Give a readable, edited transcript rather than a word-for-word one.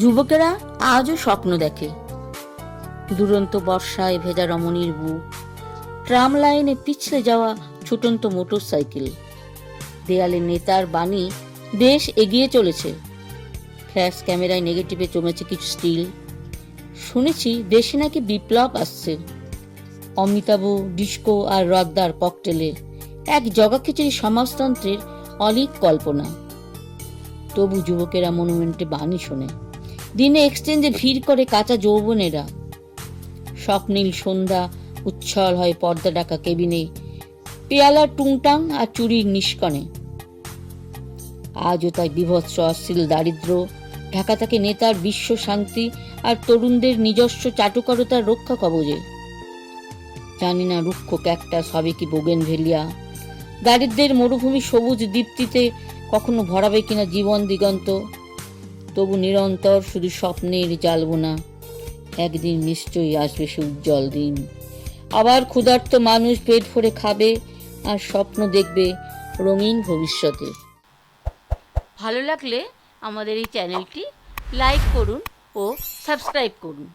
যুবকেরা আজও স্বপ্ন দেখে, দুরন্ত বর্ষায় ভেজা রমণীর বুক, ট্রাম লাইনে পিছলে যাওয়া ছুটন্ত মোটর সাইকেল, দেয়ালে নেতার বাণী, দেশ এগিয়ে চলেছে। ফ্ল্যাশ ক্যামেরায় নেগেটিভে জমেছে কিছু স্টিল। শুনেছি দেশে নাকি বিপ্লব আসছে। অমিতাভ, ডিস্কো আর রদ্দার ককটেলে এক জগাখিচুড়ি সমাজতন্ত্রের অলীক কল্পনা। তবু যুবকেরা মনুমেন্টে বাণী শোনে, দিনে এক্সচেঞ্জে ভিড় করে কাঁচা যৌবনেরা। স্বপ্নীল সন্ধ্যা উচ্ছল হয় পর্দা ঢাকা কেবিনে, পেয়ালার টুংটাং আর চুরির নিষ্কণে। আজও তাই বিভৎস অশ্লীল দারিদ্র ঢাকা থাকে নেতার বিশ্ব শান্তি আর তরুণদের নিজস্ব চাটুকারতার রক্ষা কবচে। জানি না রুক্ষ ক্যাকটাস হবে কি বোগেনভেলিয়া, দারিদ্রের মরুভূমি সবুজ দীপ্তিতে কখনো ভরাবে কিনা জীবন দিগন্ত। তবু নিরন্তর শুধু স্বপ্নের জালবোনা, একদিন নিশ্চয়ই আসবে সে উজ্জ্বল দিন। আবার ক্ষুধার্ত মানুষ পেট ভরে খাবে আর স্বপ্ন দেখবে রঙিন ভবিষ্যতে। ভালো লাগলে আমাদের এই চ্যানেলটি লাইক করুন ও সাবস্ক্রাইব করুন।